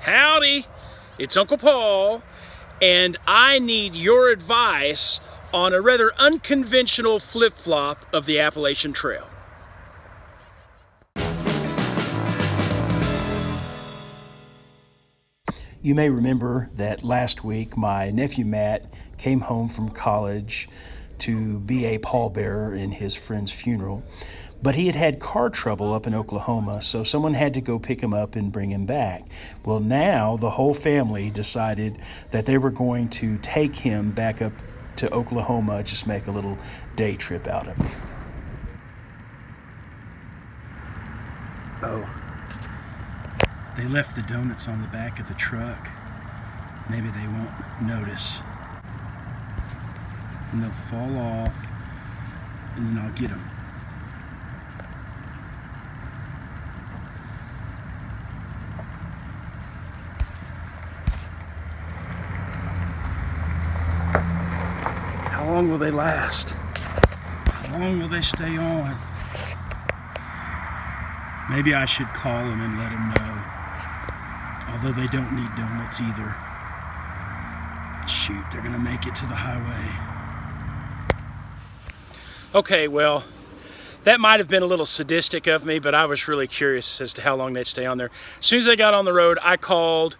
Howdy, it's Uncle Paul, and I need your advice on a rather unconventional flip-flop of the Appalachian Trail. You may remember that last week my nephew Matt came home from college to be a pallbearer in his friend's funeral, but he had had car trouble up in Oklahoma, so someone had to go pick him up and bring him back. Well, now the whole family decided that they were going to take him back up to Oklahoma, just make a little day trip out of it. Oh. They left the donuts on the back of the truck. Maybe they won't notice. And they'll fall off, and then I'll get them. How long will they last? How long will they stay on? Maybe I should call them and let them know. Although they don't need donuts either. Shoot, they're gonna make it to the highway. Okay, well, that might have been a little sadistic of me, but I was really curious as to how long they'd stay on there. As soon as they got on the road, I called.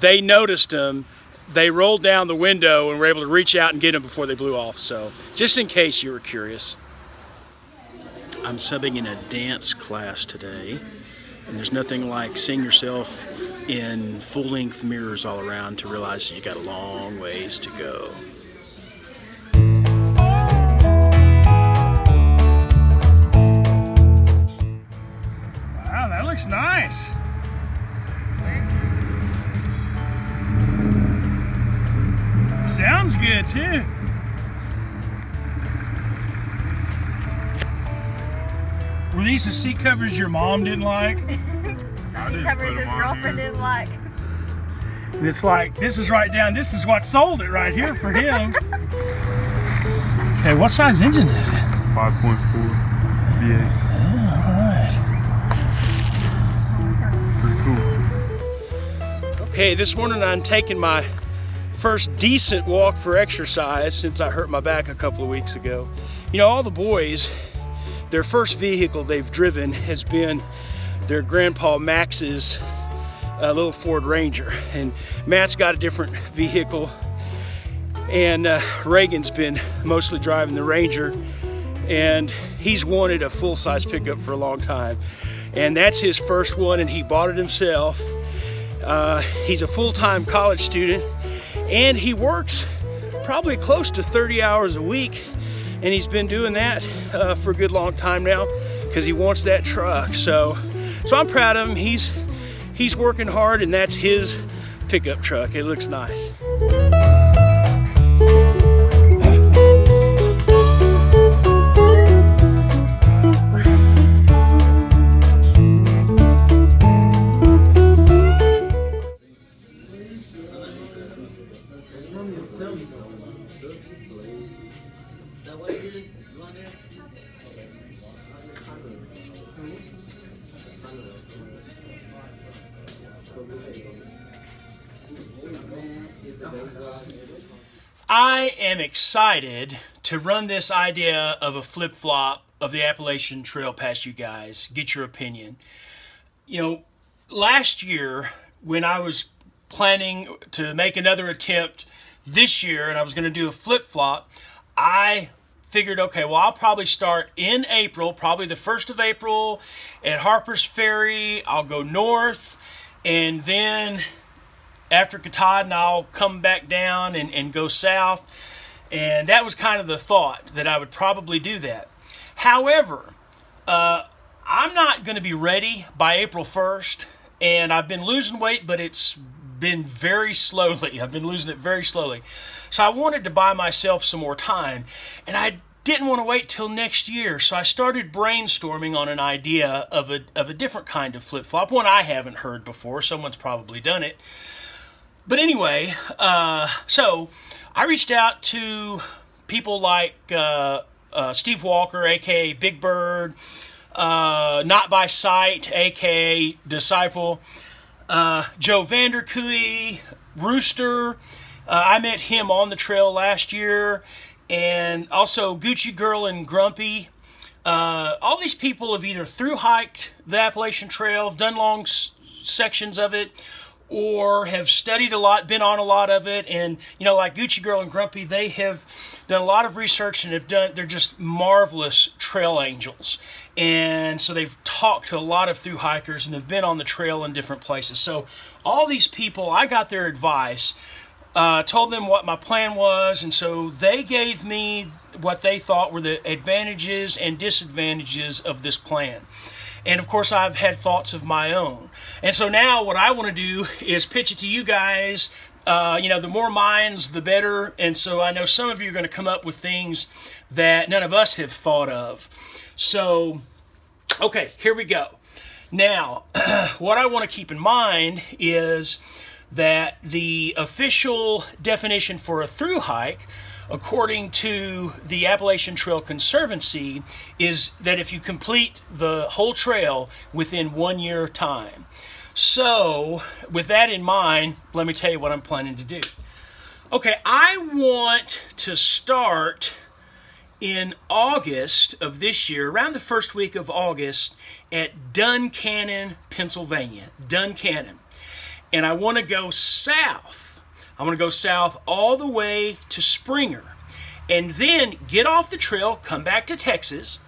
They noticed them. They rolled down the window and were able to reach out and get them before they blew off. So, just in case you were curious. I'm subbing in a dance class today, and there's nothing like seeing yourself in full-length mirrors all around to realize that you got a long ways to go. Wow, that looks nice. Sounds good too. Were these the seat covers your mom didn't like? The seat covers his girlfriend didn't like. And it's like, this is right down, this is what sold it right here for him. Okay, what size engine is it? 5.4 V8. Yeah, all right. Pretty cool. Okay, this morning I'm taking my first decent walk for exercise since I hurt my back a couple of weeks ago. You know, all the boys, their first vehicle they've driven has been their grandpa Max's little Ford Ranger. And Matt's got a different vehicle, and Reagan's been mostly driving the Ranger, and he's wanted a full-size pickup for a long time. And that's his first one, and he bought it himself. He's a full-time college student, and he works probably close to 30 hours a week. And he's been doing that for a good long time now because he wants that truck. So I'm proud of him. He's working hard, and that's his pickup truck. It looks nice. I am excited to run this idea of a flip-flop of the Appalachian Trail past you guys, get your opinion. You know, last year when I was planning to make another attempt this year and I was going to do a flip-flop, I figured, okay, well, I'll probably start in April, probably the 1st of April at Harper's Ferry. I'll go north, and then after Katahdin, I'll come back down and go south. And that was kind of the thought, that I would probably do that. However, I'm not going to be ready by April 1st, and I've been losing weight, but it's been very slowly. I've been losing it very slowly. So I wanted to buy myself some more time, and I didn't want to wait till next year. So I started brainstorming on an idea of a different kind of flip-flop, one I haven't heard before. Someone's probably done it. But anyway, so I reached out to people like Steve Walker, aka Big Bird, Not by Sight, aka Disciple, Joe Vanderkooy, Rooster. I met him on the trail last year. And also Gucci Girl and Grumpy. All these people have either thru-hiked the Appalachian Trail, done long sections of it, or have studied a lot, been on a lot of it. And, you know, like Gucci Girl and Grumpy, they have done a lot of research and they're just marvelous trail angels. And so they've talked to a lot of thru-hikers and have been on the trail in different places. So all these people, I got their advice, told them what my plan was, and so they gave me what they thought were the advantages and disadvantages of this plan. And of course, I've had thoughts of my own. And so now what I want to do is pitch it to you guys. You know, the more minds, the better. And so I know some of you are going to come up with things that none of us have thought of. So, okay, here we go. Now, what I want to keep in mind is that the official definition for a thru hike, according to the Appalachian Trail Conservancy, is that if you complete the whole trail within 1 year time. So, with that in mind, let me tell you what I'm planning to do. Okay, I want to start in August of this year, around the first week of August, at Duncannon, Pennsylvania. Duncannon. And I want to go south. I want to go south all the way to Springer. And then get off the trail, come back to Texas.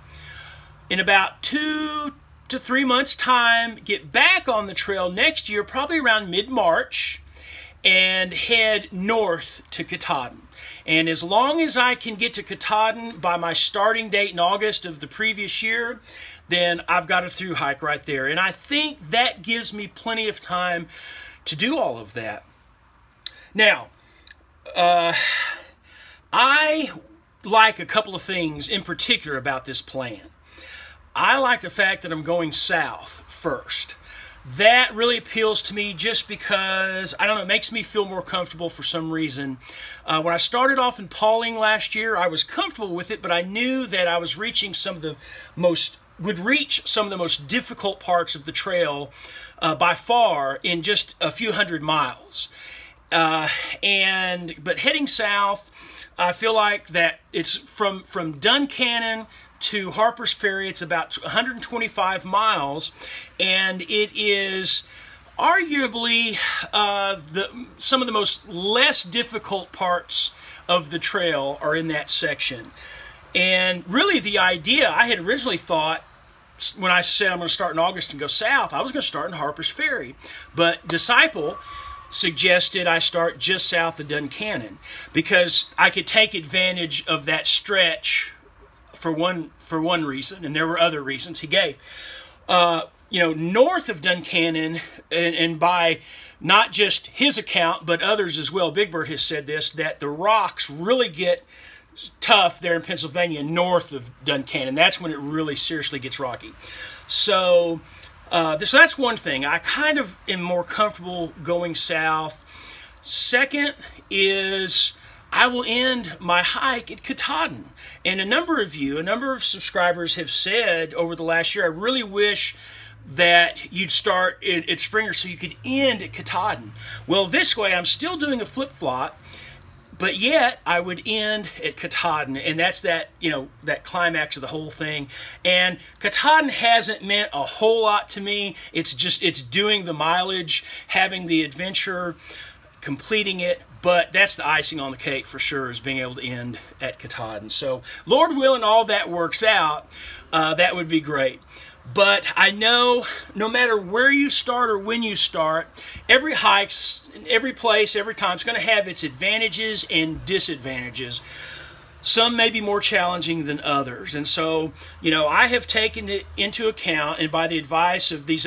In about 2 to 3 months' time, get back on the trail next year, probably around mid-March, and head north to Katahdin. And as long as I can get to Katahdin by my starting date in August of the previous year, then I've got a thru hike right there. And I think that gives me plenty of time to do all of that. Now, I like a couple of things in particular about this plan. I like the fact that I'm going south first. That really appeals to me just because, I don't know, it makes me feel more comfortable for some reason. When I started off in Pauling last year, I was comfortable with it, but I knew that I was reaching would reach some of the most difficult parts of the trail by far in just a few hundred miles. But heading south, I feel like that it's from Duncannon to Harper's Ferry. It's about 125 miles, and it is arguably some of the most less difficult parts of the trail are in that section. And really the idea, I had originally thought, when I said I'm going to start in August and go south, I was going to start in Harper's Ferry. But Disciple suggested I start just south of Duncannon because I could take advantage of that stretch for one reason, and there were other reasons he gave. You know, north of Duncannon, and by not just his account, but others as well, Big Bird has said this, that the rocks really get tough there in Pennsylvania north of Duncannon. That's when it really seriously gets rocky. So, so that's one thing. I kind of am more comfortable going south. Second is I will end my hike at Katahdin. And a number of subscribers have said over the last year, I really wish that you'd start at Springer so you could end at Katahdin. Well, this way I'm still doing a flip-flop, but yet I would end at Katahdin, and that's that, you know, that climax of the whole thing. And Katahdin hasn't meant a whole lot to me. It's doing the mileage, having the adventure, completing it, but that's the icing on the cake for sure, is being able to end at Katahdin. So, Lord willing, all that works out, that would be great. But I know no matter where you start or when you start, every hike's, every place, every time, it's going to have its advantages and disadvantages. Some may be more challenging than others. And so, you know, I have taken it into account, and by the advice of these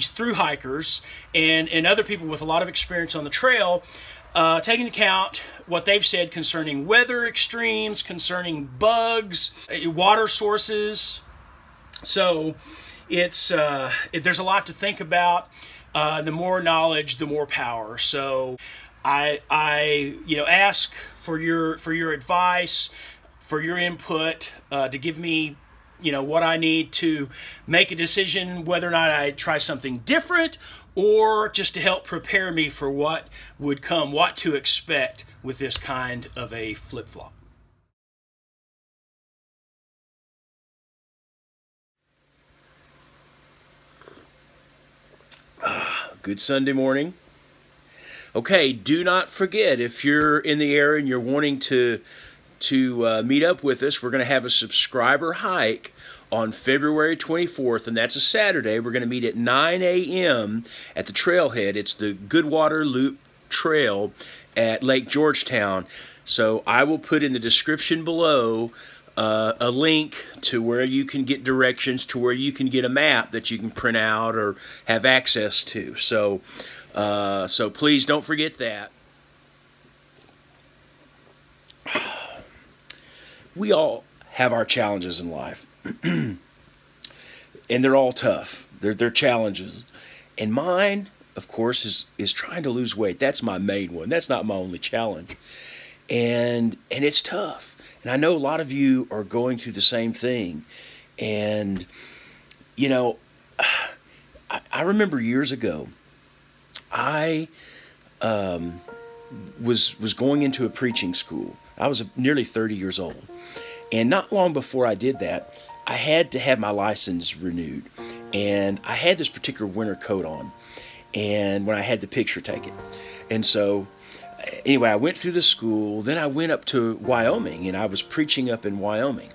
thru hikers and other people with a lot of experience on the trail, taking into account what they've said concerning weather extremes, concerning bugs, water sources. So there's a lot to think about. The more knowledge, the more power. So I ask for your advice, for your input, to give me what I need to make a decision whether or not I try something different or just to help prepare me for what would come, what to expect with this kind of a flip-flop. Good Sunday morning. Okay, do not forget, if you're in the area and you're wanting to meet up with us, we're going to have a subscriber hike on February 24th, and that's a Saturday. We're going to meet at 9 a.m. at the Trailhead. It's the Goodwater Loop Trail at Lake Georgetown. So I will put in the description below a link to where you can get directions, to where you can get a map that you can print out or have access to. So please don't forget that. We all have our challenges in life, and they're all tough. They're challenges, and mine, of course, is trying to lose weight. That's my main one. That's not my only challenge, and it's tough. And I know a lot of you are going through the same thing. And, you know, I remember years ago, I was going into a preaching school. I was nearly 30 years old. And not long before I did that, I had to have my license renewed. And I had this particular winter coat on, and when I had the picture taken. And so anyway, I went through the school, then I went up to Wyoming, and I was preaching up in Wyoming.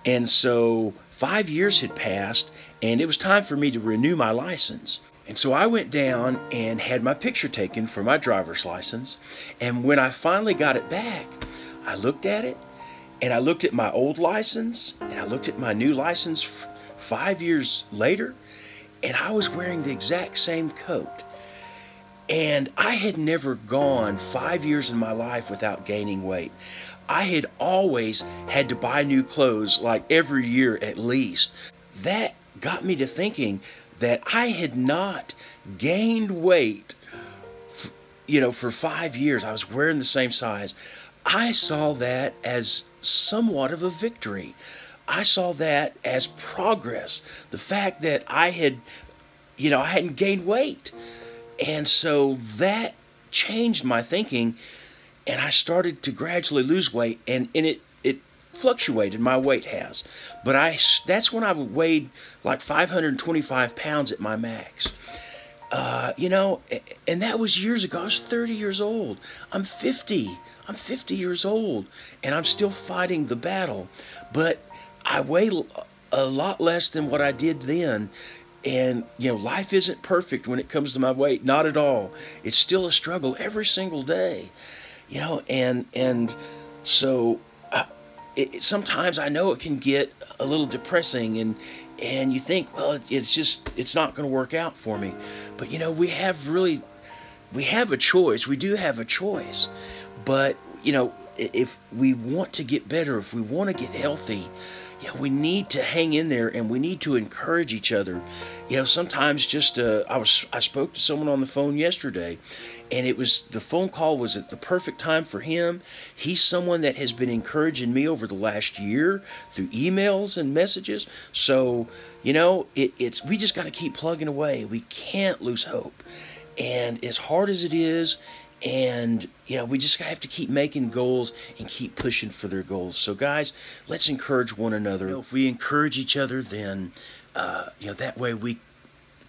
And so 5 years had passed, and it was time for me to renew my license. And so I went down and had my picture taken for my driver's license. And when I finally got it back, I looked at it, and I looked at my old license, and I looked at my new license 5 years later, and I was wearing the exact same coat. And I had never gone 5 years in my life without gaining weight. I had always had to buy new clothes, like every year at least. That got me to thinking that I had not gained weight, for 5 years. I was wearing the same size. I saw that as somewhat of a victory. I saw that as progress. The fact that I hadn't gained weight. And so that changed my thinking, and I started to gradually lose weight, and it fluctuated, my weight has. But that's when I weighed like 525 pounds at my max. And that was years ago. I was 30 years old. I'm 50. I'm 50 years old, and I'm still fighting the battle. But I weigh a lot less than what I did then. And, life isn't perfect when it comes to my weight. Not at all. It's still a struggle every single day. And so sometimes I know it can get a little depressing, and you think, well, it's not going to work out for me. But, we have a choice. We do have a choice. But, if we want to get better, if we want to get healthy, we need to hang in there, and we need to encourage each other. Sometimes I spoke to someone on the phone yesterday, and the phone call was at the perfect time for him. He's someone that has been encouraging me over the last year through emails and messages. So, we just got to keep plugging away. We can't lose hope. And as hard as it is, and, we just have to keep making goals and keep pushing for their goals. So, guys, let's encourage one another. If we encourage each other, then, that way we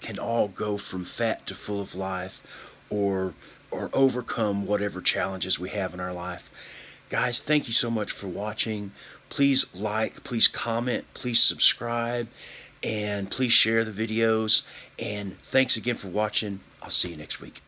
can all go from fat to full of life, or overcome whatever challenges we have in our life. Guys, thank you so much for watching. Please like, please comment, please subscribe, and please share the videos. And thanks again for watching. I'll see you next week.